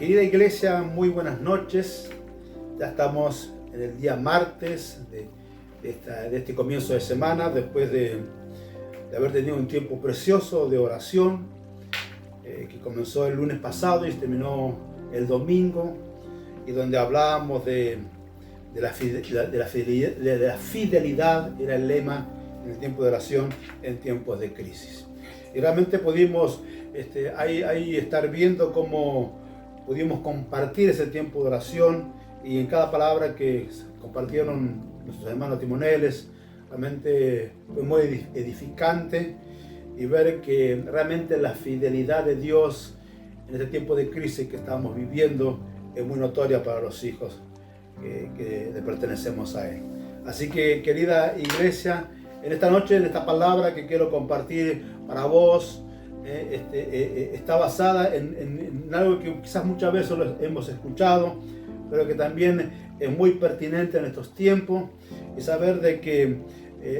Querida iglesia, muy buenas noches. Ya estamos en el día martes de este comienzo de semana, después de haber tenido un tiempo precioso de oración que comenzó el lunes pasado y terminó el domingo, y donde hablábamos de la fidelidad, era el lema en el tiempo de oración en tiempos de crisis. Y realmente pudimos ahí estar viendo cómo pudimos compartir ese tiempo de oración, y en cada palabra que compartieron nuestros hermanos timoneles, realmente fue muy edificante, y ver que realmente la fidelidad de Dios en este tiempo de crisis que estamos viviendo es muy notoria para los hijos que le pertenecemos a Él. Así que, querida iglesia, en esta noche, en esta palabra que quiero compartir para vos, está basada en algo que quizás muchas veces lo hemos escuchado, pero que también es muy pertinente en estos tiempos, y saber de que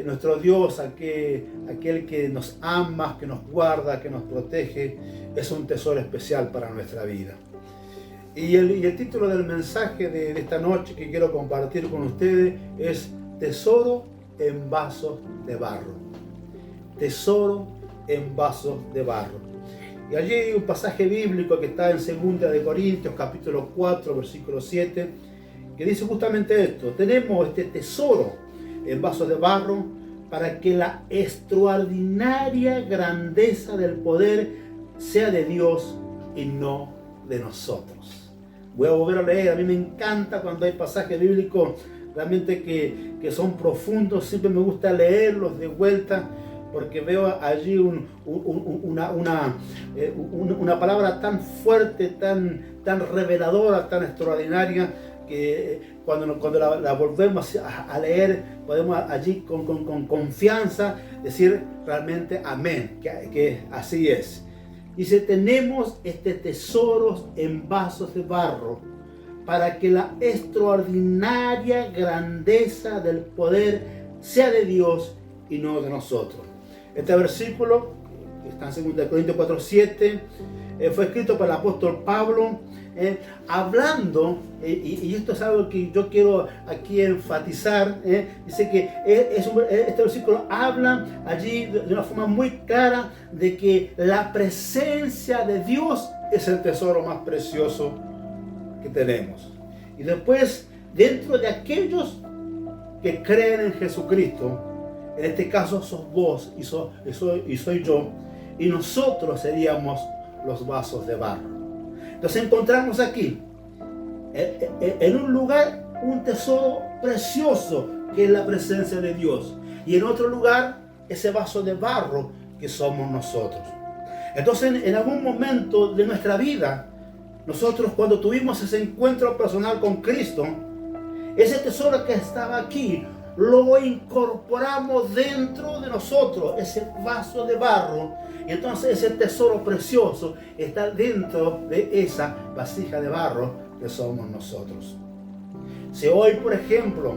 nuestro Dios, aquel que nos ama, que nos guarda, que nos protege, es un tesoro especial para nuestra vida. Y el título del mensaje de esta noche que quiero compartir con ustedes es Tesoro en vasos de barro. Tesoro en vasos de barro. Y allí hay un pasaje bíblico que está en 2 de Corintios, capítulo 4, versículo 7, que dice justamente esto: tenemos este tesoro en vasos de barro para que la extraordinaria grandeza del poder sea de Dios y no de nosotros. Voy a volver a leer. A mí me encanta cuando hay pasajes bíblicos realmente que son profundos. Siempre me gusta leerlos de vuelta, porque veo allí una palabra tan fuerte, tan reveladora, tan extraordinaria, que cuando la volvemos a leer, podemos allí con confianza decir realmente amén, que así es. Dice: tenemos este tesoro en vasos de barro para que la extraordinaria grandeza del poder sea de Dios y no de nosotros. Este versículo, que está en 2 Corintios 4:7, fue escrito por el apóstol Pablo, hablando, y esto es algo que yo quiero aquí enfatizar. Dice que este versículo habla allí de una forma muy clara de que la presencia de Dios es el tesoro más precioso que tenemos. Y después, dentro de aquellos que creen en Jesucristo, en este caso sos vos y soy yo, y nosotros seríamos los vasos de barro. Entonces encontramos aquí, en un lugar, un tesoro precioso que es la presencia de Dios, y en otro lugar, ese vaso de barro que somos nosotros. Entonces, en algún momento de nuestra vida, nosotros, cuando tuvimos ese encuentro personal con Cristo, ese tesoro que estaba aquí, lo incorporamos dentro de nosotros, ese vaso de barro, y entonces ese tesoro precioso está dentro de esa vasija de barro que somos nosotros. Si hoy, por ejemplo,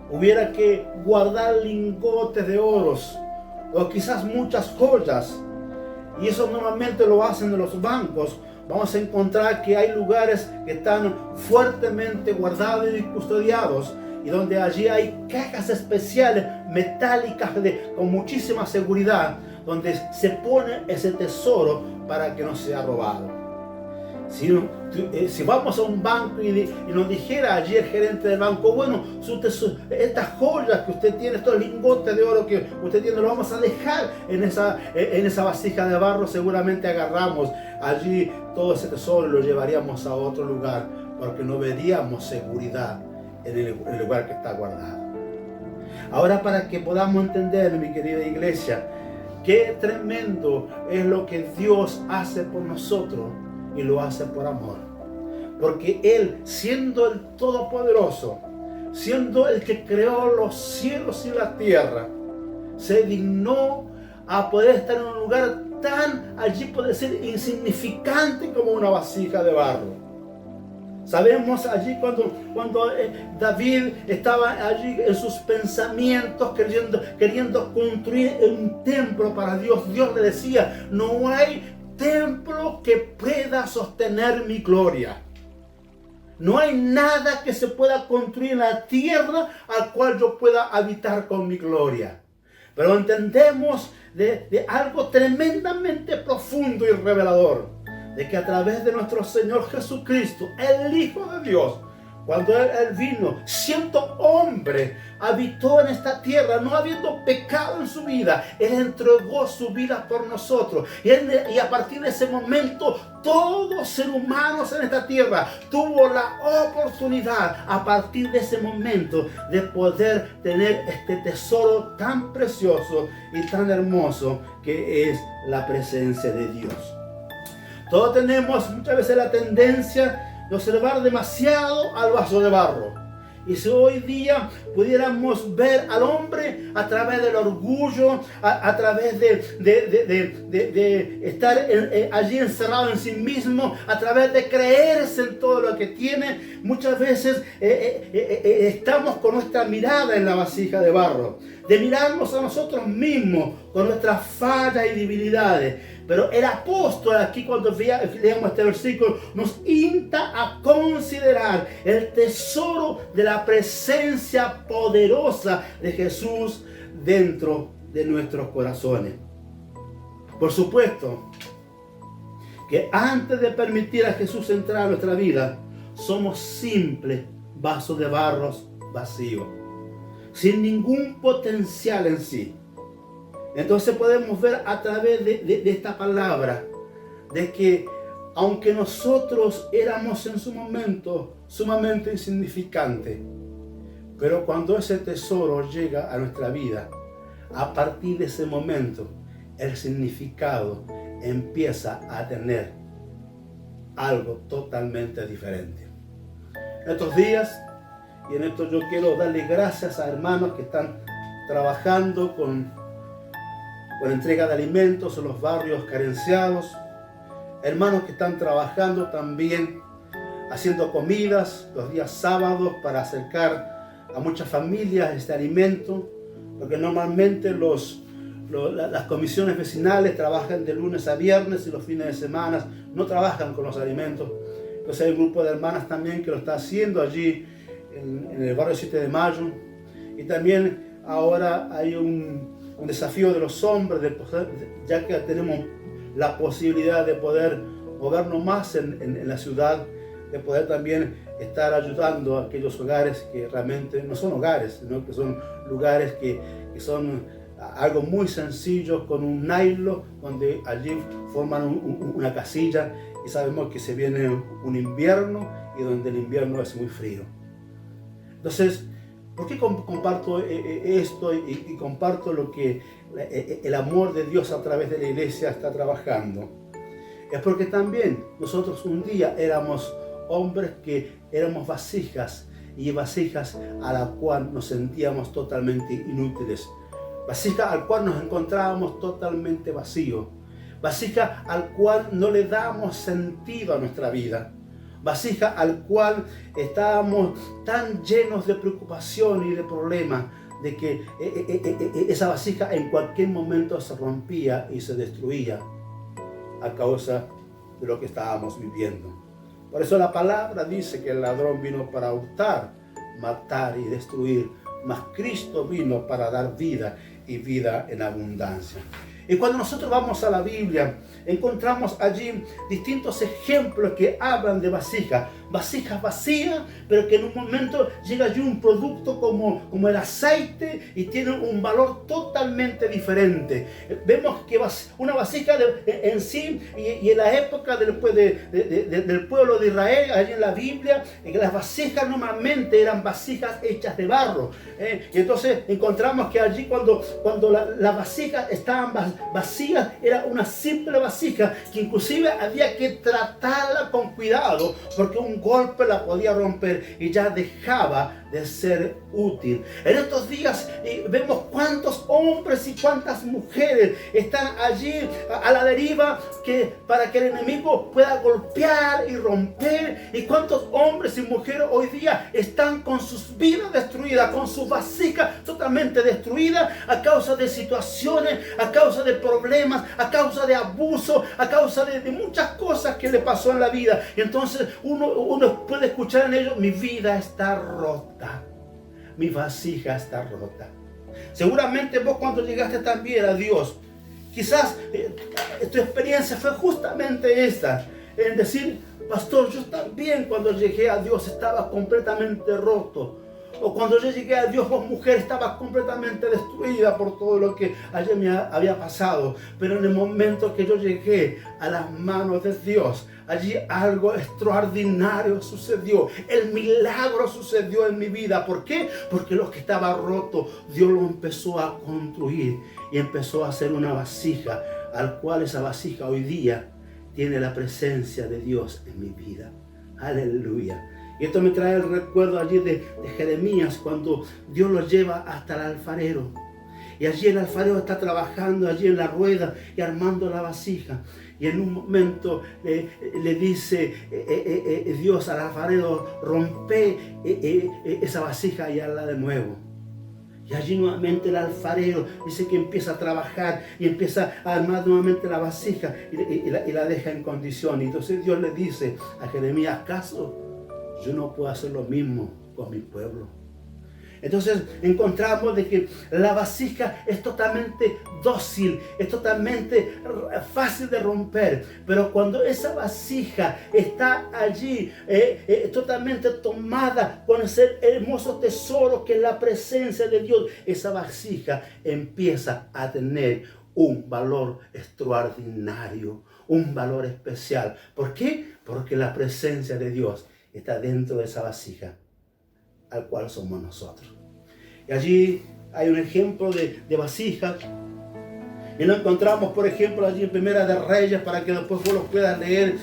hubiera que guardar lingotes de oros, o quizás muchas joyas, y eso normalmente lo hacen en los bancos, vamos a encontrar que hay lugares que están fuertemente guardados y custodiados, y donde allí hay cajas especiales metálicas con muchísima seguridad, donde se pone ese tesoro para que no sea robado. Si vamos a un banco y nos dijera allí el gerente del banco: bueno, estas joyas que usted tiene, estos lingotes de oro que usted tiene, lo vamos a dejar en esa vasija de barro, seguramente agarramos allí todo ese tesoro y lo llevaríamos a otro lugar, porque no veríamos seguridad en el lugar que está guardado. Ahora, para que podamos entender, mi querida iglesia, qué tremendo es lo que Dios hace por nosotros, y lo hace por amor. Porque Él, siendo el Todopoderoso, siendo el que creó los cielos y la tierra, se dignó a poder estar en un lugar tan, allí puede ser insignificante como una vasija de barro. Sabemos allí cuando David estaba allí en sus pensamientos queriendo construir un templo para Dios. Dios le decía: no hay templo que pueda sostener mi gloria. No hay nada que se pueda construir en la tierra al cual yo pueda habitar con mi gloria. Pero entendemos de algo tremendamente profundo y revelador, de que a través de nuestro Señor Jesucristo, el Hijo de Dios, cuando Él vino, siendo hombre, habitó en esta tierra, no habiendo pecado en su vida. Él entregó su vida por nosotros. Y a partir de ese momento, todo ser humano en esta tierra tuvo la oportunidad, a partir de ese momento, de poder tener este tesoro tan precioso y tan hermoso que es la presencia de Dios. Todos tenemos muchas veces la tendencia de observar demasiado al vaso de barro. Y si hoy día pudiéramos ver al hombre a través del orgullo, a través de estar allí encerrado en sí mismo, a través de creerse en todo lo que tiene, muchas veces estamos con nuestra mirada en la vasija de barro, de mirarnos a nosotros mismos con nuestras fallas y debilidades. Pero el apóstol aquí, cuando leamos este versículo, nos insta a considerar el tesoro de la presencia poderosa de Jesús dentro de nuestros corazones. Por supuesto que antes de permitir a Jesús entrar a nuestra vida, somos simples vasos de barro vacíos, sin ningún potencial en sí. Entonces podemos ver a través de esta palabra de que aunque nosotros éramos en su momento sumamente insignificantes, pero cuando ese tesoro llega a nuestra vida, a partir de ese momento el significado empieza a tener algo totalmente diferente. En estos días, y en esto yo quiero darle gracias a hermanos que están trabajando con entrega de alimentos en los barrios carenciados, hermanos que están trabajando también haciendo comidas los días sábados para acercar a muchas familias este alimento, porque normalmente las comisiones vecinales trabajan de lunes a viernes y los fines de semana no trabajan con los alimentos. Entonces hay un grupo de hermanas también que lo está haciendo allí en el barrio 7 de Mayo, y también ahora hay un desafío de los hombres, ya que tenemos la posibilidad de poder movernos más en la ciudad, de poder también estar ayudando a aquellos hogares que realmente no son hogares, sino que son lugares que son algo muy sencillo, con un nylon, donde allí forman una casilla, y sabemos que se viene un invierno y donde el invierno es muy frío. Entonces, ¿por qué comparto esto y comparto lo que el amor de Dios a través de la iglesia está trabajando? Es porque también nosotros un día éramos hombres que éramos vasijas, y vasijas a la cual nos sentíamos totalmente inútiles, vasija al cual nos encontrábamos totalmente vacíos, vasija al cual no le damos sentido a nuestra vida, vasija al cual estábamos tan llenos de preocupación y de problemas, de que esa vasija en cualquier momento se rompía y se destruía a causa de lo que estábamos viviendo. Por eso la palabra dice que el ladrón vino para hurtar, matar y destruir, mas Cristo vino para dar vida y vida en abundancia. Y cuando nosotros vamos a la Biblia, encontramos allí distintos ejemplos que hablan de vasijas vacías, pero que en un momento llega allí un producto como el aceite y tiene un valor totalmente diferente. Vemos que una vasija en sí, y en la época del pueblo de Israel, allí en la Biblia, que las vasijas normalmente eran vasijas hechas de barro. Y entonces encontramos que allí cuando las vasijas estaban vacías, era una simple vasija que inclusive había que tratarla con cuidado, porque un un golpe la podía romper y ya dejaba de ser útil. En estos días vemos cuántos hombres y cuántas mujeres están allí a la deriva para que el enemigo pueda golpear y romper, y cuántos hombres y mujeres hoy día están con sus vidas destruidas, con su vasija totalmente destruida a causa de situaciones, a causa de problemas, a causa de abuso, a causa de muchas cosas que le pasó en la vida. Y entonces uno puede escuchar en ellos: mi vida está rota, mi vasija está rota. Seguramente vos, cuando llegaste también a Dios, quizás tu experiencia fue justamente esta, en decir: pastor, yo también cuando llegué a Dios estaba completamente roto. O cuando yo llegué a Dios, vos, mujer, estabas completamente destruida por todo lo que ayer me había pasado. Pero en el momento que yo llegué a las manos de Dios, allí algo extraordinario sucedió. El milagro sucedió en mi vida. ¿Por qué? Porque lo que estaba roto, Dios lo empezó a construir y empezó a hacer una vasija, al cual esa vasija hoy día tiene la presencia de Dios en mi vida. Aleluya. Y esto me trae el recuerdo allí de Jeremías, cuando Dios lo lleva hasta el alfarero. Y allí el alfarero está trabajando allí en la rueda y armando la vasija. Y en un momento le dice Dios al alfarero: rompe esa vasija y hazla de nuevo. Y allí nuevamente el alfarero dice que empieza a trabajar y empieza a armar nuevamente la vasija y la deja en condición. Y entonces Dios le dice a Jeremías: ¿acaso yo no puedo hacer lo mismo con mi pueblo? Entonces encontramos de que la vasija es totalmente dócil, es totalmente fácil de romper, pero cuando esa vasija está allí totalmente tomada con ese hermoso tesoro que es la presencia de Dios, esa vasija empieza a tener un valor extraordinario, un valor especial. ¿Por qué? Porque la presencia de Dios está dentro de esa vasija, al cual somos nosotros. Y allí hay un ejemplo de vasija, y lo encontramos, por ejemplo, allí en Primera de Reyes, para que después vos lo puedas leer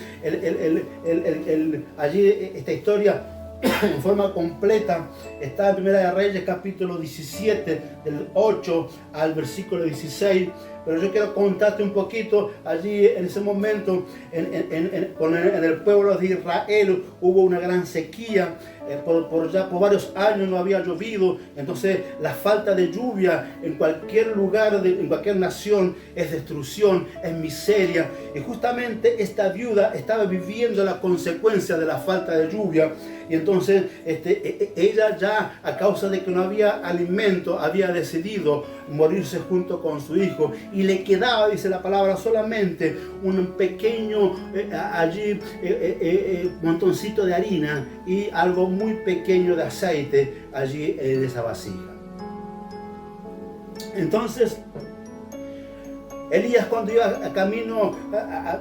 allí esta historia en forma completa. Está en Primera de Reyes, capítulo 17, del 8 al versículo 16. Pero yo quiero contarte un poquito. Allí en ese momento en el pueblo de Israel hubo una gran sequía. Por varios años no había llovido. Entonces la falta de lluvia en cualquier lugar, en cualquier nación, es destrucción, es miseria. Y justamente esta viuda estaba viviendo la consecuencia de la falta de lluvia. Y entonces ella, ya a causa de que no había alimento, había decidido morirse junto con su hijo. Y le quedaba, dice la palabra, solamente un pequeño montoncito de harina y algo muy pequeño de aceite allí en esa vasija. Entonces Elías, cuando iba a camino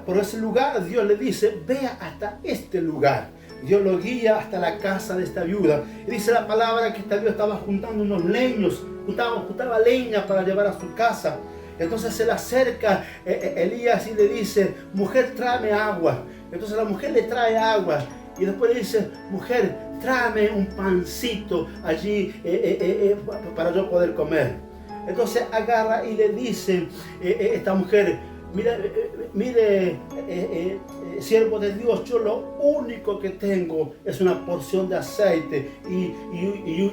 por ese lugar, Dios le dice: vea hasta este lugar. Dios lo guía hasta la casa de esta viuda. Y dice la palabra que esta viuda estaba juntando unos leños, juntaba leña para llevar a su casa. Entonces se le acerca Elías y le dice: mujer, tráeme agua. Entonces la mujer le trae agua. Y después le dice: mujer, tráeme un pancito allí para yo poder comer. Entonces agarra y le dice esta mujer: mire, siervo de Dios, yo lo único que tengo es una porción de aceite y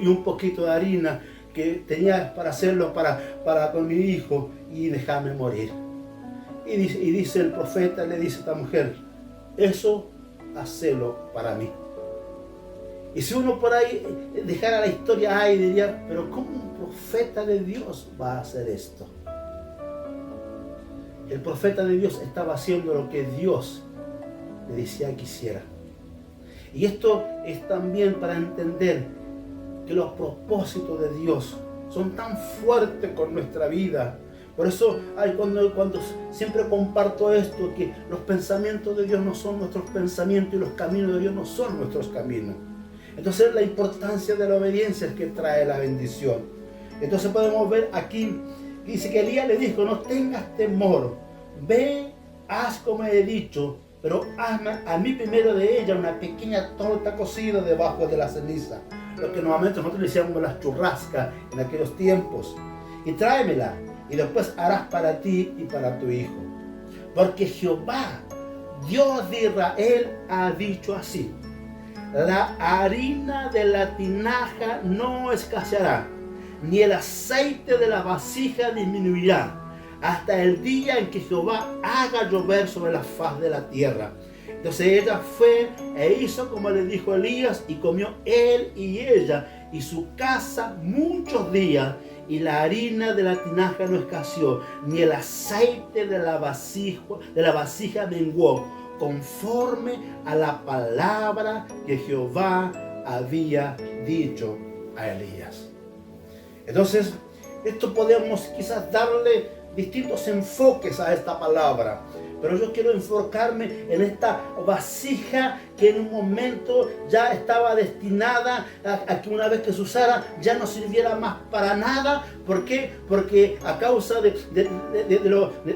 un poquito de harina que tenía para hacerlo para con mi hijo, y déjame morir. Y dice el profeta, le dice a esta mujer: eso hacelo para mí. Y si uno por ahí dejara la historia ahí, diría: pero ¿cómo un profeta de Dios va a hacer esto? El profeta de Dios estaba haciendo lo que Dios le decía que hiciera. Y esto es también para entender que los propósitos de Dios son tan fuertes con nuestra vida. Por eso cuando siempre comparto esto, que los pensamientos de Dios no son nuestros pensamientos y los caminos de Dios no son nuestros caminos. Entonces la importancia de la obediencia es que trae la bendición. Entonces podemos ver aquí, dice que Elías le dijo: no tengas temor, ve, haz como he dicho, pero hazme a mí primero de ella una pequeña torta cocida debajo de la ceniza, lo que normalmente nosotros le decíamos las churrascas en aquellos tiempos, y tráemela, y después harás para ti y para tu hijo. Porque Jehová, Dios de Israel, ha dicho así: la harina de la tinaja no escaseará, ni el aceite de la vasija disminuirá, hasta el día en que Jehová haga llover sobre la faz de la tierra. Entonces ella fue e hizo como le dijo Elías, y comió él y ella y su casa muchos días, y la harina de la tinaja no escaseó, ni el aceite de la vasija menguó, conforme a la palabra que Jehová había dicho a Elías. Entonces, esto podemos quizás darle distintos enfoques a esta palabra, pero yo quiero enfocarme en esta vasija que en un momento ya estaba destinada a que una vez que se usara ya no sirviera más para nada. ¿Por qué? Porque a causa de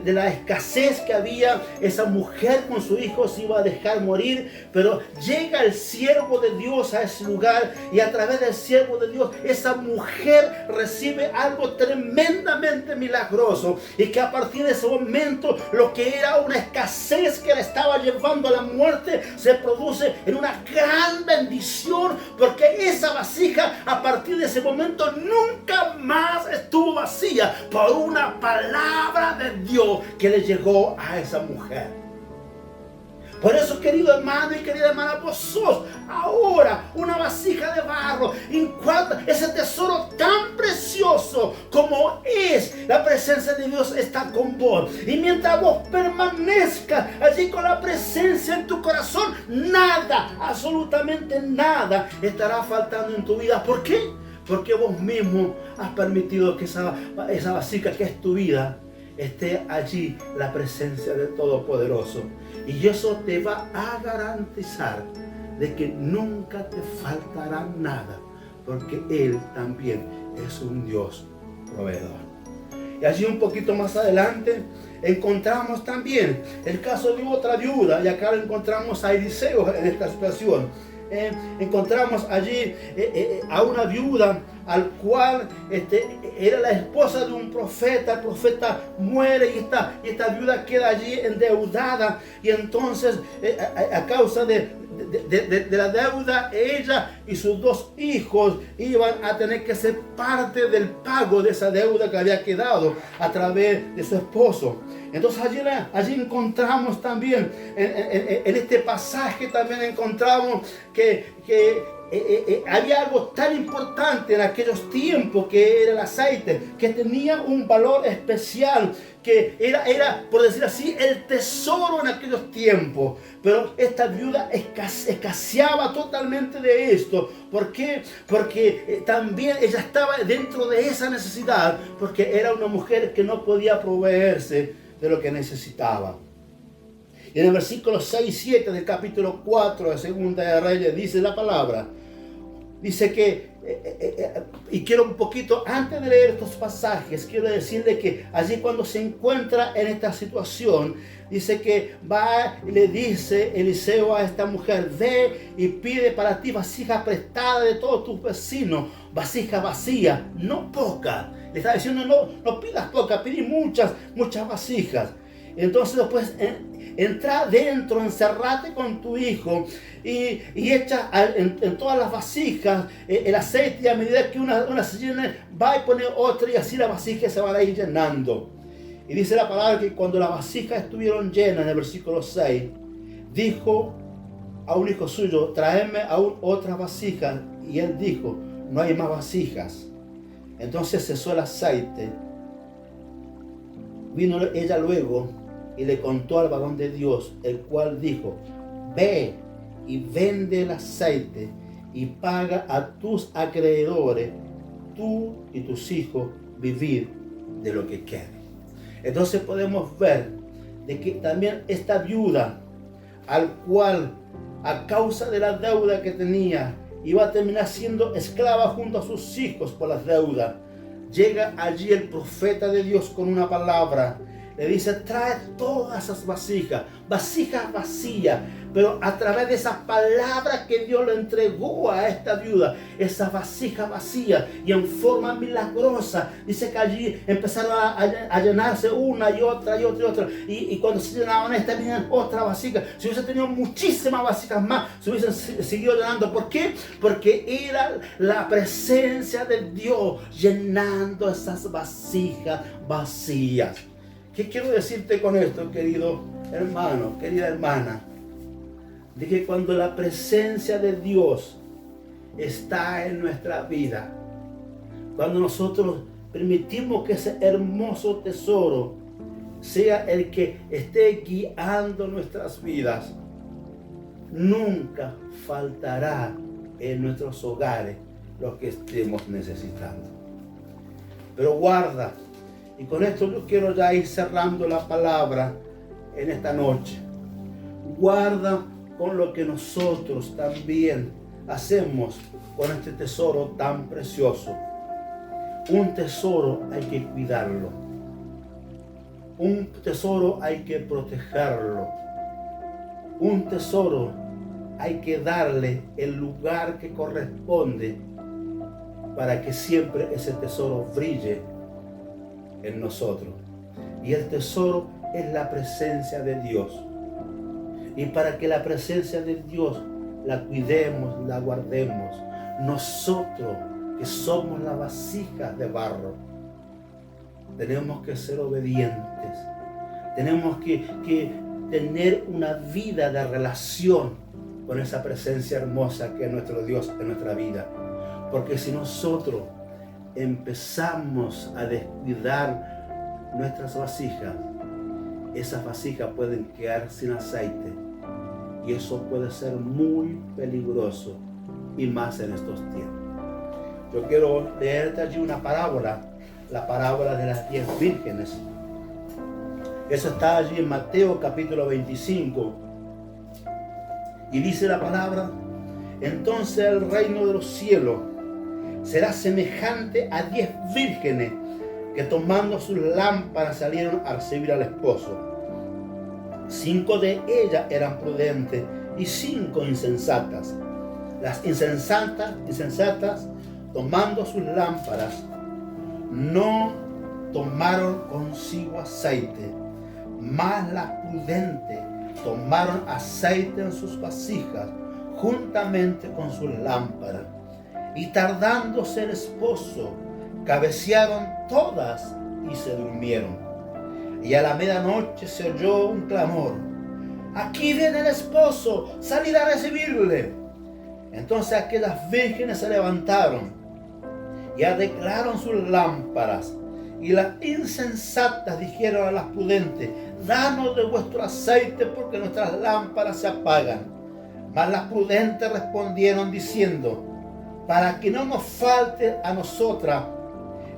la escasez que había, esa mujer con su hijo se iba a dejar morir, pero llega el siervo de Dios a ese lugar, y a través del siervo de Dios esa mujer recibe algo tremendamente milagroso, y que a partir de ese momento lo que era una escasez que la estaba llevando a la muerte se produce en una gran bendición, porque esa vasija a partir de ese momento nunca más estuvo vacía por una palabra de Dios que le llegó a esa mujer. Por eso, querido hermano y querida hermana, vos sos ahora una vasija de barro, ese tesoro tan precioso como es la presencia de Dios está con vos. Y mientras vos permanezcas allí con la presencia en tu corazón, nada, absolutamente nada estará faltando en tu vida. ¿Por qué? Porque vos mismo has permitido que esa vasija que es tu vida esté allí la presencia del Todopoderoso. Y eso te va a garantizar de que nunca te faltará nada, porque Él también es un Dios proveedor. Y allí un poquito más adelante encontramos también el caso de otra viuda, y acá lo encontramos a Eliseo en esta situación. Encontramos allí a una viuda al cual era la esposa de un profeta. El profeta muere y esta viuda queda allí endeudada, y entonces a causa de la deuda, ella y sus dos hijos iban a tener que ser parte del pago de esa deuda que había quedado a través de su esposo. Entonces allí encontramos también, en este pasaje también encontramos que había algo tan importante en aquellos tiempos, que era el aceite, que tenía un valor especial, que era, por decir así, el tesoro en aquellos tiempos. Pero esta viuda escaseaba totalmente de esto. ¿Por qué? Porque también ella estaba dentro de esa necesidad, porque era una mujer que no podía proveerse de lo que necesitaba. Y en el versículo 6 y 7 del capítulo 4 de Segunda de Reyes dice la palabra. Dice que, y quiero un poquito, antes de leer estos pasajes, quiero decirle que allí cuando se encuentra en esta situación, dice que va y le dice Eliseo a esta mujer: ve y pide para ti vasija prestada de todos tus vecinos, vasija vacía, no poca. Le está diciendo, no pidas poca, pide muchas vasijas. Entonces después entra dentro, encerrate con tu hijo y echa en todas las vasijas el aceite, y a medida que una se llene, va y pone otra, y así las vasijas se van a ir llenando. Y dice la palabra que cuando las vasijas estuvieron llenas, en el versículo 6, dijo a un hijo suyo: tráeme aún otras vasijas. Y él dijo: no hay más vasijas. Entonces cesó el aceite. Vino ella luego y le contó al varón de Dios, el cual dijo: ve y vende el aceite y paga a tus acreedores, tú y tus hijos vivir de lo que quede. Entonces podemos ver de que también esta viuda, al cual a causa de la deuda que tenía, iba a terminar siendo esclava junto a sus hijos por las deudas, llega allí el profeta de Dios con una palabra. le dice, trae todas esas vasijas vacías, pero a través de esas palabras que Dios le entregó a esta viuda, esas vasijas vacías, y en forma milagrosa, dice que allí empezaron a llenarse una y otra, y cuando se llenaban esta, venían otra vasija. Si hubiese tenido muchísimas vasijas más, se hubiesen seguido llenando. ¿Por qué? Porque era la presencia de Dios llenando esas vasijas vacías. ¿Qué quiero decirte con esto, querido hermano, querida hermana? De que cuando la presencia de Dios está en nuestra vida, cuando nosotros permitimos que ese hermoso tesoro sea el que esté guiando nuestras vidas, nunca faltará en nuestros hogares lo que estemos necesitando. Pero guarda, y con esto yo quiero ya ir cerrando la palabra en esta noche. Guarda con lo que nosotros también hacemos con este tesoro tan precioso. Un tesoro hay que cuidarlo. Un tesoro hay que protegerlo. Un tesoro hay que darle el lugar que corresponde para que siempre ese tesoro brille en nosotros. Y el tesoro es la presencia de Dios. Y para que la presencia de Dios la cuidemos, la guardemos, nosotros que somos la vasija de barro, tenemos que ser obedientes. Tenemos que tener una vida de relación con esa presencia hermosa que es nuestro Dios en nuestra vida. Porque si nosotros empezamos a descuidar nuestras vasijas, esas vasijas pueden quedar sin aceite, y eso puede ser muy peligroso, y más en estos tiempos. Yo quiero leerte allí una parábola, la parábola de las 10 vírgenes. Eso está allí en Mateo capítulo 25, y dice la palabra: entonces el reino de los cielos será semejante a 10 vírgenes que tomando sus lámparas salieron a recibir al esposo. 5 de ellas eran prudentes y 5 insensatas. Las insensatas, tomando sus lámparas, no tomaron consigo aceite, mas las prudentes tomaron aceite en sus vasijas juntamente con sus lámparas. Y tardándose el esposo, cabecearon todas y se durmieron. Y a la medianoche se oyó un clamor: aquí viene el esposo, salid a recibirle. Entonces aquellas vírgenes se levantaron y arreglaron sus lámparas. Y las insensatas dijeron a las prudentes: danos de vuestro aceite, porque nuestras lámparas se apagan. Mas las prudentes respondieron diciendo: para que no nos falte a nosotras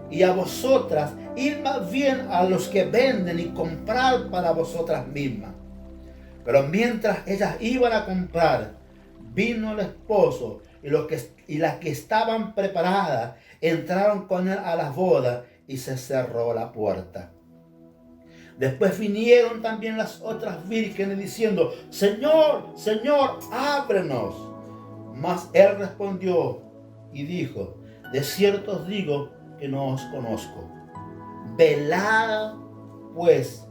y a vosotras, ir más bien a los que venden y comprar para vosotras mismas. Pero mientras ellas iban a comprar, vino el esposo, y las que estaban preparadas entraron con él a las bodas, y se cerró la puerta. Después vinieron también las otras vírgenes diciendo: Señor, Señor, ábrenos. Mas él respondió y dijo: de cierto os digo que no os conozco. Velad pues,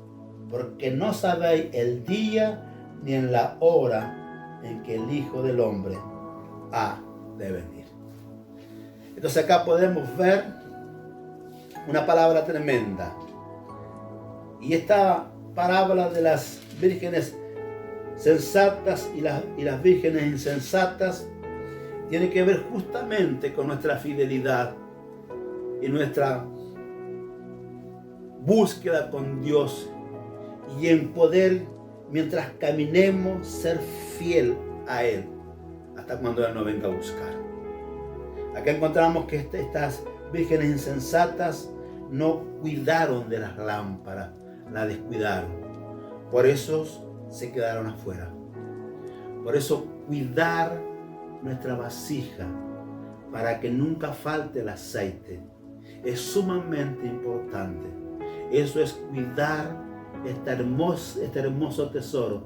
porque no sabéis el día ni en la hora en que el Hijo del Hombre ha de venir. Entonces acá podemos ver una palabra tremenda. Y esta parábola de las vírgenes sensatas y las vírgenes insensatas tiene que ver justamente con nuestra fidelidad y nuestra búsqueda con Dios, y en poder, mientras caminemos, ser fiel a Él hasta cuando Él nos venga a buscar. Acá encontramos que estas vírgenes insensatas no cuidaron de las lámparas, la descuidaron. Por eso se quedaron afuera. Por eso cuidar nuestra vasija para que nunca falte el aceite es sumamente importante. Eso es cuidar este hermoso tesoro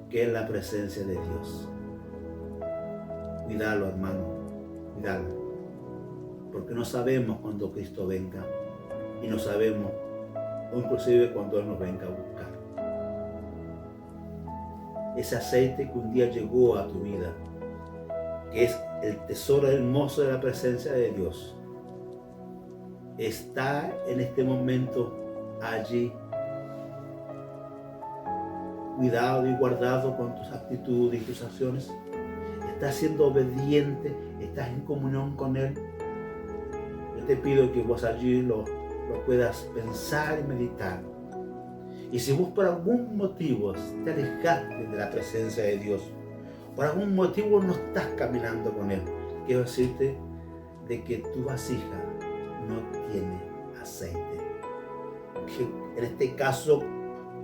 que es la presencia de Dios. Cuidalo, hermano, cuidalo, porque no sabemos cuándo Cristo venga y no sabemos, o inclusive cuando Él nos venga a buscar. Ese aceite que un día llegó a tu vida, que es el tesoro hermoso de la presencia de Dios, está en este momento allí, cuidado y guardado con tus actitudes y tus acciones. Estás siendo obediente, estás en comunión con Él. Yo te pido que vos allí lo puedas pensar y meditar. Y si vos por algún motivo te alejaste de la presencia de Dios, por algún motivo no estás caminando con Él, quiero decirte de que tu vasija no tiene aceite. Que en este caso,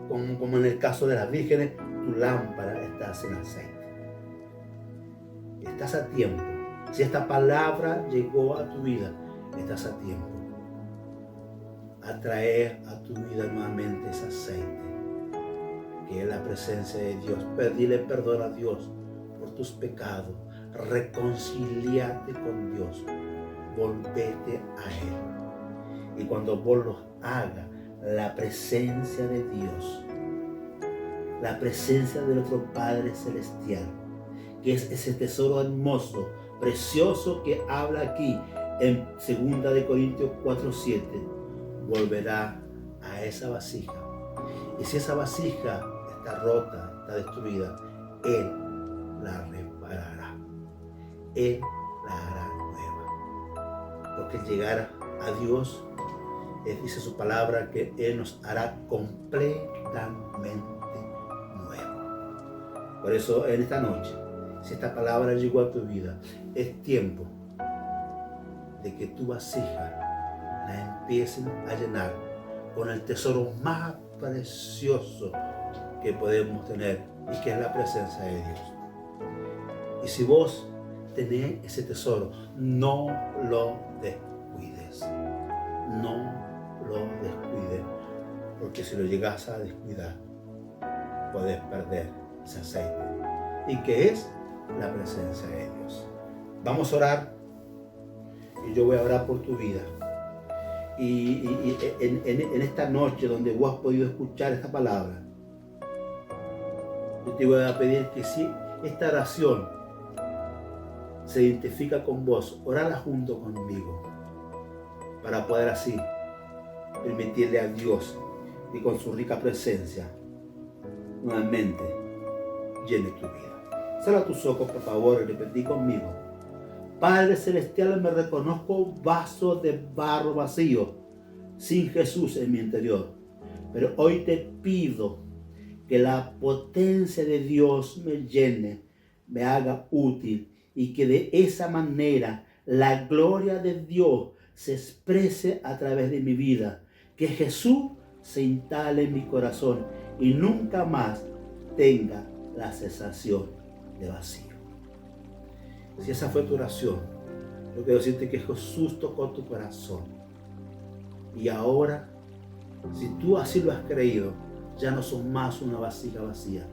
como en el caso de las vírgenes, tu lámpara está sin aceite. Estás a tiempo. Si esta palabra llegó a tu vida, estás a tiempo a traer a tu vida nuevamente ese aceite, que es la presencia de Dios. Pedirle perdón a Dios por tus pecados, reconciliarte con Dios, volvete a Él. Y cuando vos los hagas, la presencia de Dios, la presencia de nuestro Padre Celestial, que es ese tesoro hermoso, precioso que habla aquí en 2 de Corintios 4:7, volverá a esa vasija. Y si esa vasija está rota, está destruida, Él la reparará. Él la hará nueva. Porque llegar a Dios, dice su palabra, que Él nos hará completamente nuevo. Por eso en esta noche, si esta palabra llegó a tu vida, es tiempo de que tu vasija la empiecen a llenar con el tesoro más precioso que podemos tener, y que es la presencia de Dios. Y si vos tenés ese tesoro, no lo descuides. No lo descuides, porque si lo llegas a descuidar, podés perder ese aceite, y que es la presencia de Dios. Vamos a orar, y yo voy a orar por tu vida. Y en esta noche donde vos has podido escuchar esta palabra, yo te voy a pedir que si esta oración se identifica con vos, orala junto conmigo, para poder así permitirle a Dios y con su rica presencia nuevamente llene tu vida. Cierra tus ojos, por favor, y repetí conmigo. Padre Celestial, me reconozco vaso de barro vacío, sin Jesús en mi interior. Pero hoy te pido que la potencia de Dios me llene, me haga útil, y que de esa manera la gloria de Dios se exprese a través de mi vida. Que Jesús se instale en mi corazón y nunca más tenga la sensación de vacío. Si esa fue tu oración, yo quiero decirte que Jesús tocó tu corazón. Y ahora, si tú así lo has creído, ya no sos más una vasija vacía.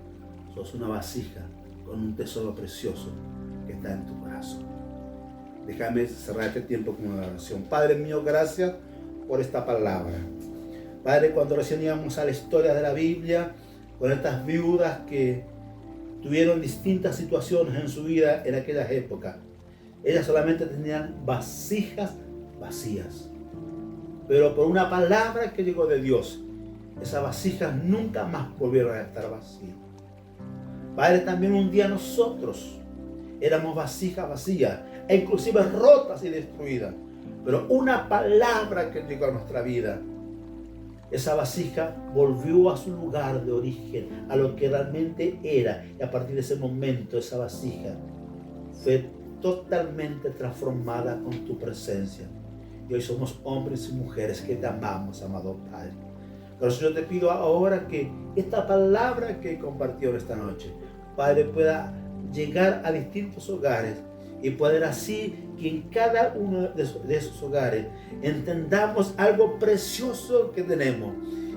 Sos una vasija con un tesoro precioso que está en tu corazón. Déjame cerrar este tiempo con una oración. Padre mío, gracias por esta palabra. Padre, cuando recién íbamos a la historia de la Biblia, con estas viudas que tuvieron distintas situaciones en su vida en aquellas épocas, ellas solamente tenían vasijas vacías. Pero por una palabra que llegó de Dios, esas vasijas nunca más volvieron a estar vacías. Padre, también un día nosotros éramos vasijas vacías, e inclusive rotas y destruidas. Pero una palabra que llegó a nuestra vida, esa vasija volvió a su lugar de origen, a lo que realmente era. Y a partir de ese momento, esa vasija fue totalmente transformada con tu presencia. Y hoy somos hombres y mujeres que te amamos, amado Padre. Por eso yo te pido ahora que esta palabra que compartió esta noche, Padre, pueda llegar a distintos hogares, y poder así que en cada uno de esos hogares entendamos algo precioso que tenemos,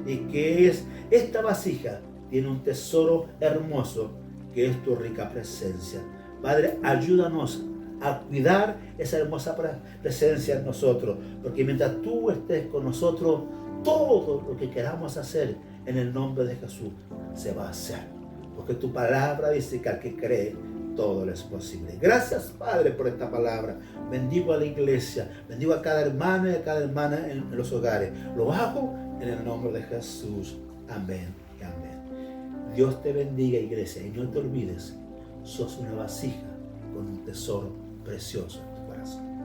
y que es esta vasija tiene un tesoro hermoso que es tu rica presencia. Padre, ayúdanos a cuidar esa hermosa presencia en nosotros, porque mientras tú estés con nosotros, todo lo que queramos hacer en el nombre de Jesús se va a hacer, porque tu palabra dice que al que cree todo le es posible. Gracias, Padre, por esta palabra. Bendigo a la iglesia, bendigo a cada hermano y a cada hermana en los hogares. Lo hago en el nombre de Jesús. Amén y amén. Dios te bendiga, iglesia, y no te olvides, sos una vasija con un tesoro precioso en tu corazón.